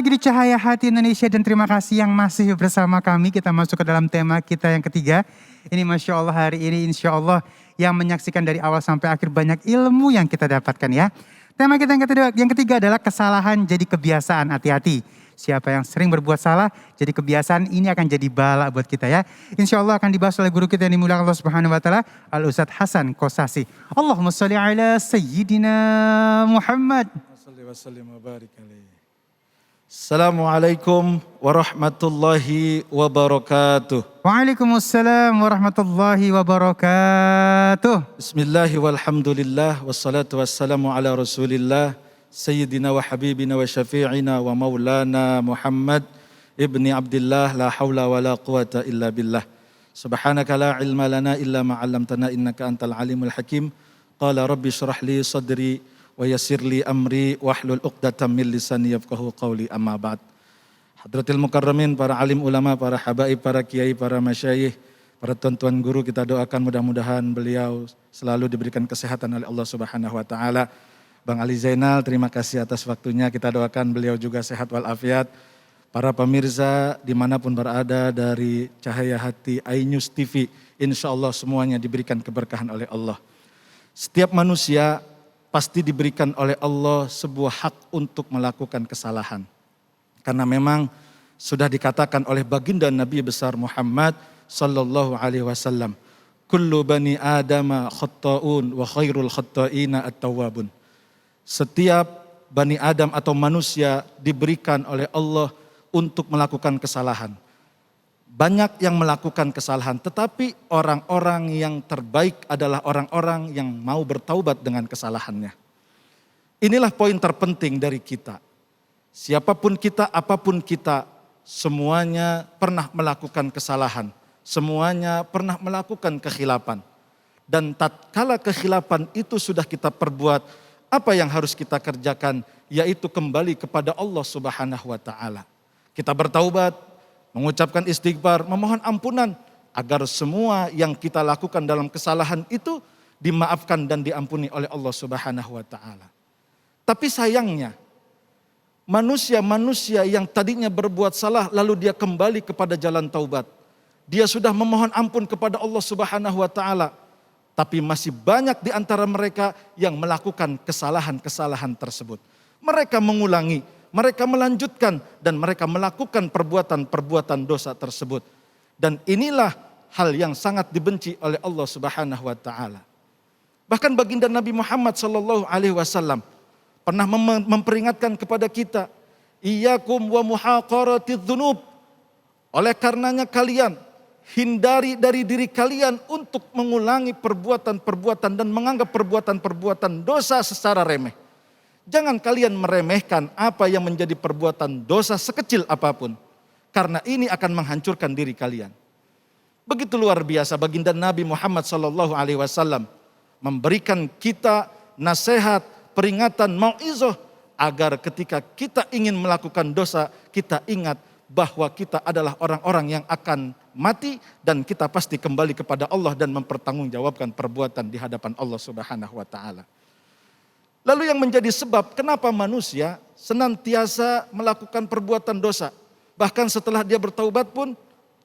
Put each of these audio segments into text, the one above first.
lagi di Cahaya Hati Indonesia dan terima kasih yang masih bersama kami. Kita masuk ke dalam tema kita yang ketiga. Ini Masya Allah hari ini Insya Allah yang menyaksikan dari awal sampai akhir banyak ilmu yang kita dapatkan ya. Tema kita yang ketiga adalah kesalahan jadi kebiasaan, hati-hati. Siapa yang sering berbuat salah, jadi kebiasaan ini akan jadi bala buat kita ya. Insya Allah akan dibahas oleh guru kita yang dimuliakan Allah Subhanahu Wa Taala, Al Ustadz Hasan Kosasi. Allahumma sholli ala Sayyidina Muhammad. Assalamualaikum warahmatullahi wabarakatuh. Waalaikumsalam warahmatullahi wabarakatuh. Bismillahi walhamdulillah wassalatu wassalamu ala rasulillah Sayyidina wa habibina wa syafi'ina wa maulana Muhammad ibni Abdillah la hawla wa la quwata illa billah. Subhanaka la ilma lana illa ma 'allamtana innaka antal alimul hakim. Qala rabbi shrah li sadri wa yassir li amri wahlul 'uqdatam min lisani yafqahu qawli amma ba'd. Hadratil mukarramin, para alim ulama, para habaib, para kiai, para masyayikh, para tuan-tuan guru, kita doakan mudah-mudahan beliau selalu diberikan kesehatan oleh Allah Subhanahu wa taala. Bang Ali Zainal, terima kasih atas waktunya. Kita doakan beliau juga sehat walafiat. Para pemirsa dimanapun berada dari Cahaya Hati iNews TV, insya Allah semuanya diberikan keberkahan oleh Allah. Setiap manusia pasti diberikan oleh Allah sebuah hak untuk melakukan kesalahan. Karena memang sudah dikatakan oleh baginda Nabi besar Muhammad sallallahu alaihi wasallam, kullu bani adama khatta'un wa khairul khatta'ina at-tawwabun. Setiap Bani Adam atau manusia diberikan oleh Allah untuk melakukan kesalahan. Banyak yang melakukan kesalahan, tetapi orang-orang yang terbaik adalah orang-orang yang mau bertaubat dengan kesalahannya. Inilah poin terpenting dari kita. Siapapun kita, apapun kita, semuanya pernah melakukan kesalahan. Semuanya pernah melakukan kekhilapan. Dan tatkala kekhilapan itu sudah kita perbuat, apa yang harus kita kerjakan? Yaitu kembali kepada Allah Subhanahu wa taala. Kita bertaubat, mengucapkan istighfar, memohon ampunan agar semua yang kita lakukan dalam kesalahan itu dimaafkan dan diampuni oleh Allah Subhanahu wa taala. Tapi sayangnya manusia-manusia yang tadinya berbuat salah lalu dia kembali kepada jalan taubat. Dia sudah memohon ampun kepada Allah Subhanahu wa taala. Tapi masih banyak di antara mereka yang melakukan kesalahan-kesalahan tersebut. Mereka mengulangi, mereka melanjutkan, dan mereka melakukan perbuatan-perbuatan dosa tersebut. Dan inilah hal yang sangat dibenci oleh Allah Subhanahu wa taala. Bahkan baginda Nabi Muhammad sallallahu alaihi wasallam pernah memperingatkan kepada kita, iyyakum wa muhaqaratidz dzunub. Oleh karenanya kalian hindari dari diri kalian untuk mengulangi perbuatan-perbuatan dan menganggap perbuatan-perbuatan dosa secara remeh. Jangan kalian meremehkan apa yang menjadi perbuatan dosa sekecil apapun. Karena ini akan menghancurkan diri kalian. Begitu luar biasa baginda Nabi Muhammad SAW memberikan kita nasihat, peringatan, mau'izah agar ketika kita ingin melakukan dosa, kita ingat bahwa kita adalah orang-orang yang akan mati dan kita pasti kembali kepada Allah dan mempertanggungjawabkan perbuatan di hadapan Allah Subhanahu wa taala. Lalu yang menjadi sebab kenapa manusia senantiasa melakukan perbuatan dosa, bahkan setelah dia bertaubat pun,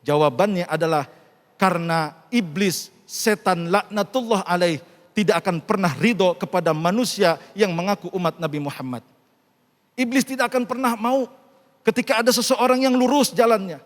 jawabannya adalah karena iblis, setan laknatullah alaih, tidak akan pernah ridho kepada manusia yang mengaku umat Nabi Muhammad. Iblis tidak akan pernah mau ketika ada seseorang yang lurus jalannya.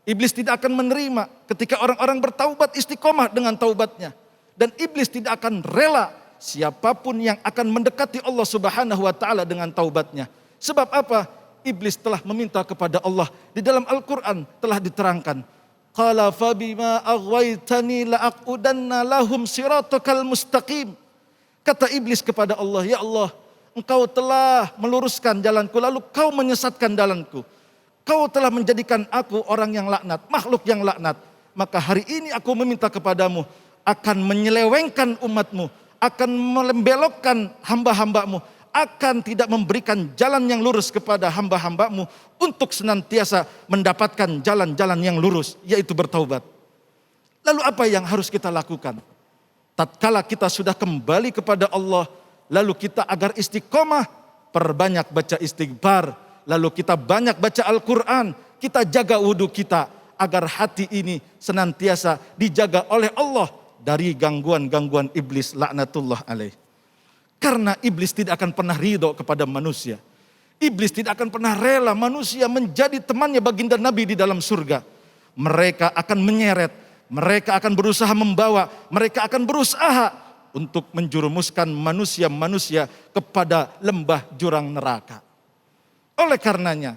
Iblis tidak akan menerima ketika orang-orang bertaubat istiqomah dengan taubatnya. Dan iblis tidak akan rela siapapun yang akan mendekati Allah Subhanahu wa taala dengan taubatnya. Sebab apa? Iblis telah meminta kepada Allah. Di dalam Al-Quran telah diterangkan. Qala fabima aghwaytani la'aqudanna lahum siratakal mustaqim. Kata iblis kepada Allah, ya Allah, Engkau telah meluruskan jalanku, lalu kau menyesatkan jalanku. Kau telah menjadikan aku orang yang laknat, makhluk yang laknat. Maka hari ini aku meminta kepadamu, akan menyelewengkan umatmu, akan membelokkan hamba-hambamu, akan tidak memberikan jalan yang lurus kepada hamba-hambamu untuk senantiasa mendapatkan jalan-jalan yang lurus, yaitu bertaubat. Lalu apa yang harus kita lakukan? Tatkala kita sudah kembali kepada Allah, lalu kita agar istiqomah, perbanyak baca istighfar, lalu kita banyak baca Al-Quran, kita jaga wudhu kita, agar hati ini senantiasa dijaga oleh Allah dari gangguan-gangguan iblis laknatullah alaih. Karena iblis tidak akan pernah ridho kepada manusia. Iblis tidak akan pernah rela manusia menjadi temannya baginda Nabi di dalam surga. Mereka akan menyeret, mereka akan berusaha membawa, mereka akan berusaha untuk menjurumuskan manusia-manusia kepada lembah jurang neraka. Oleh karenanya,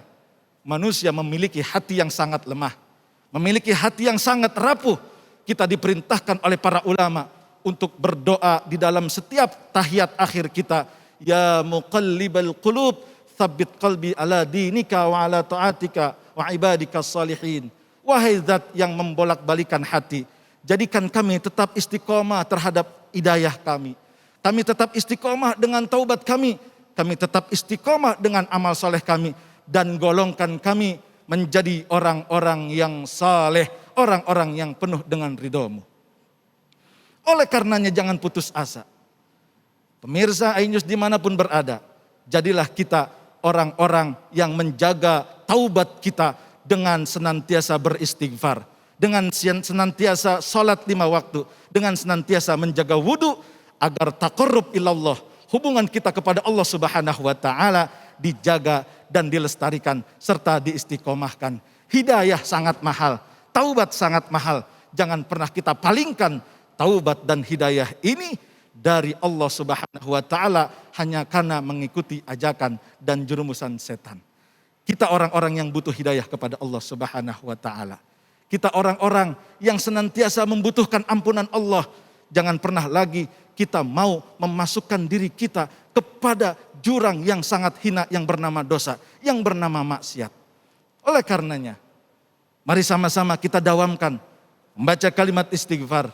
manusia memiliki hati yang sangat lemah, memiliki hati yang sangat rapuh. Kita diperintahkan oleh para ulama untuk berdoa di dalam setiap tahiyat akhir kita. Ya muqallibal qulub, tsabbit qalbi ala dinika wa ala ta'atika wa ibadika salihin. Wahai zat yang membolak-balikan hati, jadikan kami tetap istiqomah terhadap hidayah kami. Kami tetap istiqomah dengan taubat kami. Kami tetap istiqomah dengan amal soleh kami. Dan golongkan kami menjadi orang-orang yang saleh, orang-orang yang penuh dengan ridhomu. Oleh karenanya jangan putus asa. Pemirsa iNews dimanapun berada, jadilah kita orang-orang yang menjaga taubat kita dengan senantiasa beristighfar, dengan senantiasa salat 5 waktu, dengan senantiasa menjaga wudhu agar taqarrub ilallah, hubungan kita kepada Allah Subhanahu wa taala dijaga dan dilestarikan serta diistiqomahkan. Hidayah sangat mahal, taubat sangat mahal. Jangan pernah kita palingkan taubat dan hidayah ini dari Allah Subhanahu wa taala hanya karena mengikuti ajakan dan jerumusan setan. Kita orang-orang yang butuh hidayah kepada Allah Subhanahu wa taala. Kita orang-orang yang senantiasa membutuhkan ampunan Allah. Jangan pernah lagi kita mau memasukkan diri kita kepada jurang yang sangat hina yang bernama dosa, yang bernama maksiat. Oleh karenanya, mari sama-sama kita dawamkan membaca kalimat istighfar.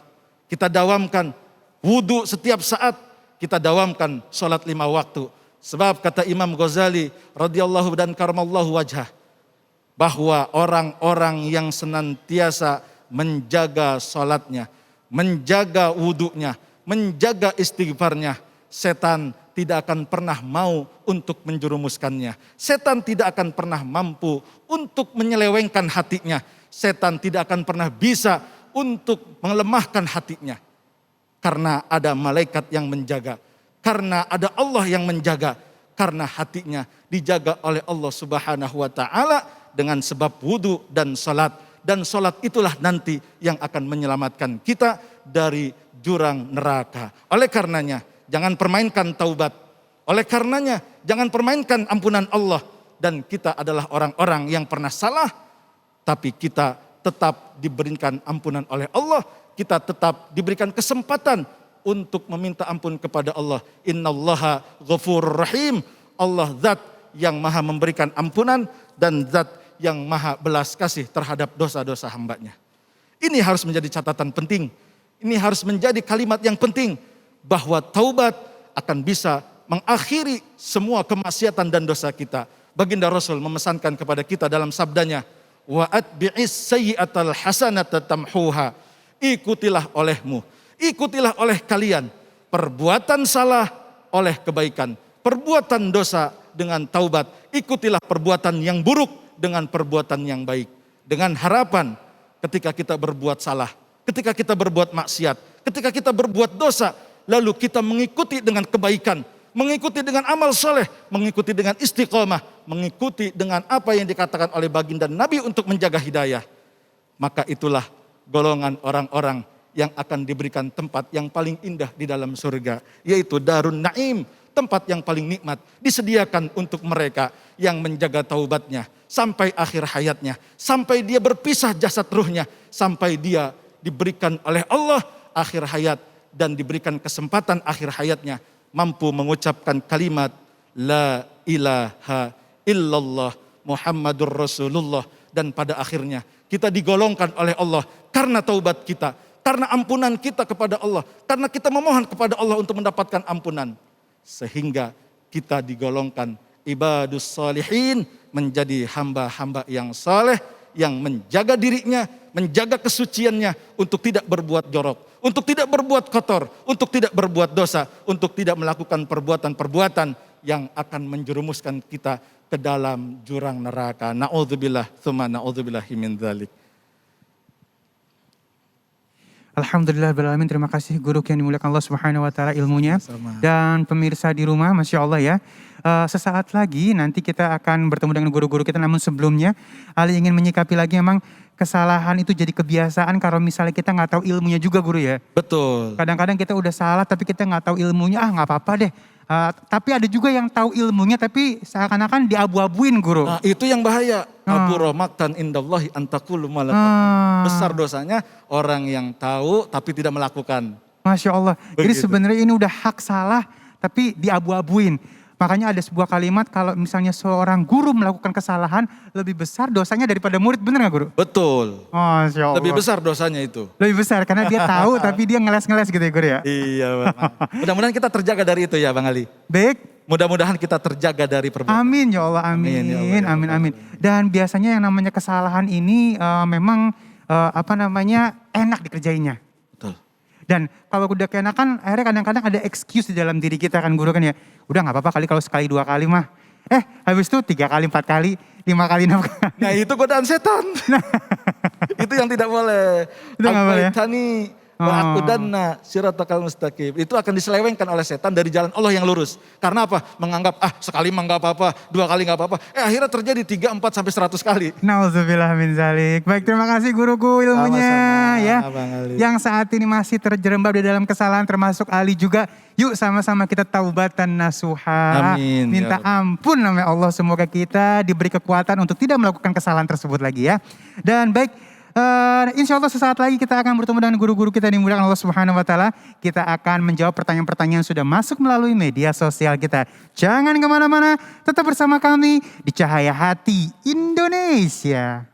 Kita dawamkan wudhu setiap saat, kita dawamkan sholat 5 waktu. Sebab kata Imam Ghazali radhiyallahu dan karamallahu wajhah, bahwa orang-orang yang senantiasa menjaga sholatnya, menjaga wudhunya, menjaga istighfarnya, setan tidak akan pernah mau untuk menjerumuskannya. Setan tidak akan pernah mampu untuk menyelewengkan hatinya. Setan tidak akan pernah bisa untuk melemahkan hatinya. Karena ada malaikat yang menjaga. Karena ada Allah yang menjaga. Karena hatinya dijaga oleh Allah Subhanahu wa taala dengan sebab wudhu dan salat. Dan salat itulah nanti yang akan menyelamatkan kita dari jurang neraka. Oleh karenanya, jangan permainkan taubat. Oleh karenanya, jangan permainkan ampunan Allah. Dan kita adalah orang-orang yang pernah salah, tapi kita tetap diberikan ampunan oleh Allah. Kita tetap diberikan kesempatan untuk meminta ampun kepada Allah. Innallaha ghafurur rahim. Allah zat yang maha memberikan ampunan dan zat yang maha belas kasih terhadap dosa-dosa hambanya. Ini harus menjadi catatan penting. Ini harus menjadi kalimat yang penting. Bahwa taubat akan bisa mengakhiri semua kemaksiatan dan dosa kita. Baginda Rasul memesankan kepada kita dalam sabdanya, wa atbi'is sayyi'atal hasanata tamhuha. Ikutilah olehmu, ikutilah oleh kalian perbuatan salah oleh kebaikan, perbuatan dosa dengan taubat. Ikutilah perbuatan yang buruk dengan perbuatan yang baik. Dengan harapan ketika kita berbuat salah, ketika kita berbuat maksiat, ketika kita berbuat dosa, lalu kita mengikuti dengan kebaikan, mengikuti dengan amal soleh, mengikuti dengan istiqomah, mengikuti dengan apa yang dikatakan oleh baginda Nabi untuk menjaga hidayah. Maka itulah golongan orang-orang yang akan diberikan tempat yang paling indah di dalam surga, yaitu Darun Naim, tempat yang paling nikmat disediakan untuk mereka yang menjaga taubatnya sampai akhir hayatnya, sampai dia berpisah jasad ruhnya, sampai dia diberikan oleh Allah akhir hayat dan diberikan kesempatan akhir hayatnya mampu mengucapkan kalimat La ilaha illallah Muhammadur Rasulullah. Dan pada akhirnya kita digolongkan oleh Allah karena taubat kita, karena ampunan kita kepada Allah, karena kita memohon kepada Allah untuk mendapatkan ampunan. Sehingga kita digolongkan ibadus salihin, menjadi hamba-hamba yang saleh, yang menjaga dirinya, menjaga kesuciannya untuk tidak berbuat jorok, untuk tidak berbuat kotor, untuk tidak berbuat dosa, untuk tidak melakukan perbuatan-perbuatan yang akan menjerumuskan kita ke dalam jurang neraka. Na'udzubillah, tsumma na'udzubillahi min dzalik. Alhamdulillahirrahmanirrahim. Terima kasih guru yang dimuliakan Allah Subhanahu wa taala ilmunya. Sama. Dan pemirsa di rumah, Masya Allah ya. Sesaat lagi nanti kita akan bertemu dengan guru-guru kita, namun sebelumnya Ali ingin menyikapi lagi memang kesalahan itu jadi kebiasaan kalau misalnya kita nggak tahu ilmunya juga guru ya. Betul. Kadang-kadang kita udah salah tapi kita nggak tahu ilmunya, nggak apa-apa deh. Tapi ada juga yang tahu ilmunya tapi seakan-akan diabu-abuin guru. Nah, itu yang bahaya. Abu romaktan indallahi antakulu besar dosanya orang yang tahu tapi tidak melakukan. Masya Allah. Jadi Begitu. sebenarnya ini udah hak salah tapi diabu-abuin. Makanya ada sebuah kalimat kalau misalnya seorang guru melakukan kesalahan lebih besar dosanya daripada murid, bener gak guru? Betul. Masya Allah. Lebih besar dosanya itu. Lebih besar karena dia tahu tapi dia ngeles-ngeles gitu ya guru ya. Iya Bang. Mudah-mudahan kita terjaga dari itu ya Bang Ali. Baik. Mudah-mudahan kita terjaga dari perbuatan. Amin ya Allah, amin, Amin, ya Allah, ya amin, Allah. amin. Dan biasanya yang namanya kesalahan ini memang enak dikerjainnya. Betul. Dan kalau udah keenakan, akhirnya kadang-kadang ada excuse di dalam diri kita kan guru kan ya. Udah nggak apa-apa kali kalau sekali 2 kali mah. Habis itu 3 kali, 4 kali, 5 kali, 6 kali. Nah itu godaan setan. Itu yang tidak boleh. Itu nggak boleh ya? Tani wa'akudanna siratakal mustaqim. Itu akan diselewengkan oleh setan dari jalan Allah yang lurus. Karena apa? Menganggap sekali mah nggak apa-apa, 2 kali nggak apa-apa. Akhirnya terjadi 3, 4 sampai 100 kali. Nauzubillah min zalik. Baik, terima kasih guruku ilmunya Sama-sama, ya. Bang Ali. Yang saat ini masih terjerembab di dalam kesalahan termasuk Ali juga. Yuk sama-sama kita taubatan nasuha. Amin, Minta ya Rabb. ampun namanya Allah. Semoga kita diberi kekuatan untuk tidak melakukan kesalahan tersebut lagi ya. Dan baik, insya Allah sesaat lagi kita akan bertemu dengan guru-guru kita yang dimuliakan Allah Subhanahu wa taala. Kita akan menjawab pertanyaan-pertanyaan yang sudah masuk melalui media sosial kita. Jangan kemana-mana, tetap bersama kami di Cahaya Hati Indonesia.